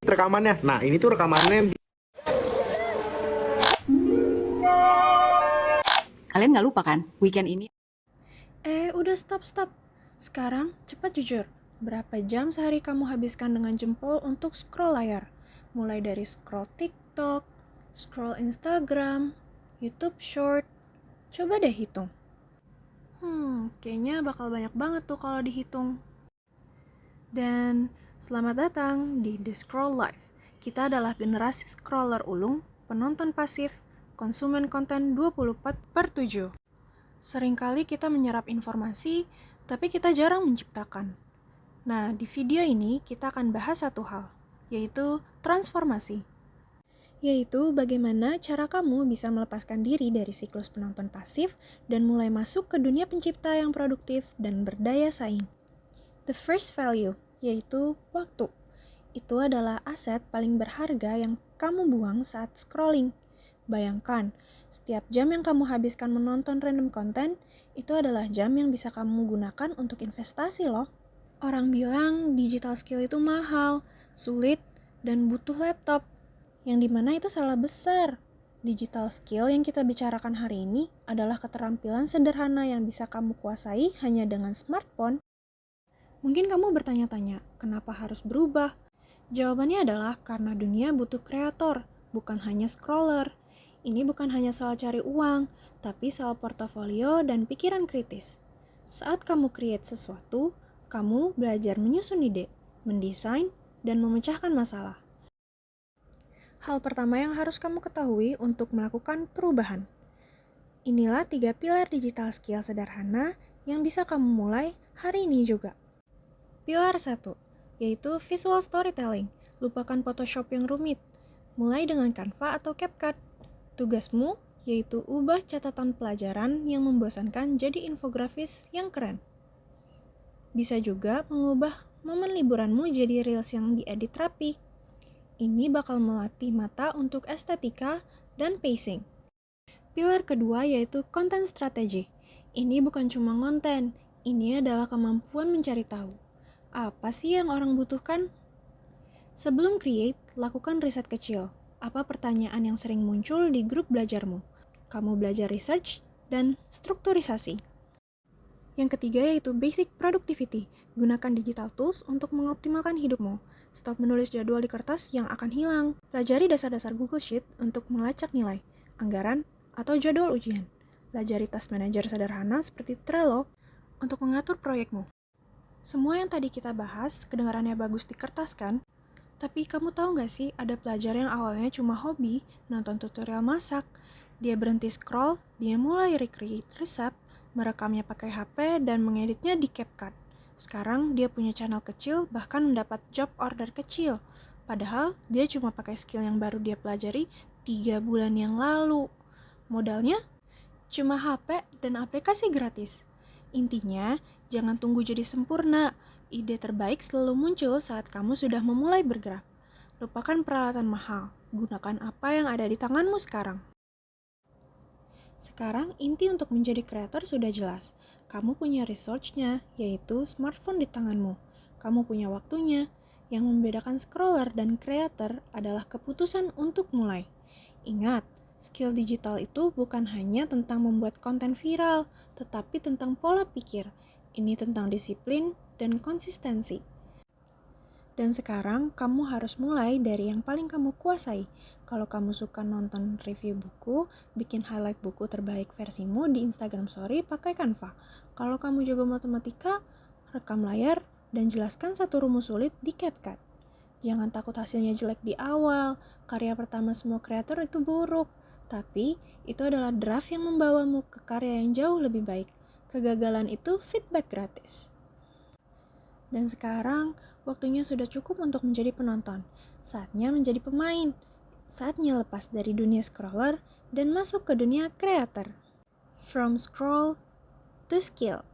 rekamannya. Nah, ini tuh rekamannya. Kalian nggak lupa kan, weekend ini? Udah stop. Sekarang cepat jujur. Berapa jam sehari kamu habiskan dengan jempol untuk scroll layar? Mulai dari scroll TikTok, scroll Instagram, YouTube Short. Coba deh hitung. Kayaknya bakal banyak banget tuh kalau dihitung. Dan selamat datang di The Scroll Life. Kita adalah generasi scroller ulung, penonton pasif, konsumen konten 24/7. Seringkali kita menyerap informasi, tapi kita jarang menciptakan. Nah, di video ini kita akan bahas satu hal, yaitu transformasi. Yaitu bagaimana cara kamu bisa melepaskan diri dari siklus penonton pasif dan mulai masuk ke dunia pencipta yang produktif dan berdaya saing. The first value, yaitu waktu. Itu adalah aset paling berharga yang kamu buang saat scrolling. Bayangkan, setiap jam yang kamu habiskan menonton random konten, itu adalah jam yang bisa kamu gunakan untuk investasi loh. Orang bilang digital skill itu mahal, sulit, dan butuh laptop. Yang dimana itu salah besar. Digital skill yang kita bicarakan hari ini adalah keterampilan sederhana yang bisa kamu kuasai hanya dengan smartphone. Mungkin kamu bertanya-tanya, kenapa harus berubah? Jawabannya adalah karena dunia butuh kreator, bukan hanya scroller. Ini bukan hanya soal cari uang, tapi soal portofolio dan pikiran kritis. Saat kamu create sesuatu, kamu belajar menyusun ide, mendesain, dan memecahkan masalah. Hal pertama yang harus kamu ketahui untuk melakukan perubahan. Inilah 3 pilar digital skill sederhana yang bisa kamu mulai hari ini juga. Pilar 1, yaitu visual storytelling. Lupakan Photoshop yang rumit. Mulai dengan Canva atau CapCut. Tugasmu yaitu ubah catatan pelajaran yang membosankan jadi infografis yang keren. Bisa juga mengubah momen liburanmu jadi reels yang diedit rapi. Ini bakal melatih mata untuk estetika dan pacing. Pilar kedua yaitu content strategy. Ini bukan cuma konten, ini adalah kemampuan mencari tahu. Apa sih yang orang butuhkan? Sebelum create, lakukan riset kecil. Apa pertanyaan yang sering muncul di grup belajarmu? Kamu belajar research dan strukturisasi. Yang ketiga yaitu basic productivity. Gunakan digital tools untuk mengoptimalkan hidupmu. Stop menulis jadwal di kertas yang akan hilang. Pelajari dasar-dasar Google Sheet untuk melacak nilai, anggaran, atau jadwal ujian. Pelajari task manager sederhana seperti Trello untuk mengatur proyekmu. Semua yang tadi kita bahas, kedengarannya bagus di kertas kan? Tapi kamu tahu gak sih, ada pelajar yang awalnya cuma hobi, nonton tutorial masak. Dia berhenti scroll, dia mulai recreate resep, merekamnya pakai HP, dan mengeditnya di CapCut. Sekarang dia punya channel kecil, bahkan mendapat job order kecil. Padahal dia cuma pakai skill yang baru dia pelajari 3 bulan yang lalu. Modalnya cuma HP dan aplikasi gratis. Intinya, jangan tunggu jadi sempurna. Ide terbaik selalu muncul saat kamu sudah memulai bergerak. Lupakan peralatan mahal, gunakan apa yang ada di tanganmu sekarang. Sekarang, inti untuk menjadi kreator sudah jelas. Kamu punya resource-nya, yaitu smartphone di tanganmu. Kamu punya waktunya. Yang membedakan scroller dan kreator adalah keputusan untuk mulai. Ingat, skill digital itu bukan hanya tentang membuat konten viral, tetapi tentang pola pikir. Ini tentang disiplin dan konsistensi. Dan sekarang kamu harus mulai dari yang paling kamu kuasai. Kalau kamu suka nonton review buku, bikin highlight buku terbaik versimu di Instagram Story pakai Canva. Kalau kamu jago matematika, rekam layar dan jelaskan satu rumus sulit di CapCut. Jangan takut hasilnya jelek di awal. Karya pertama semua kreator itu buruk. Tapi itu adalah draft yang membawamu ke karya yang jauh lebih baik. Kegagalan itu feedback gratis. Dan sekarang, waktunya sudah cukup untuk menjadi penonton. Saatnya menjadi pemain. Saatnya lepas dari dunia scroller dan masuk ke dunia kreator. From scroll to skill.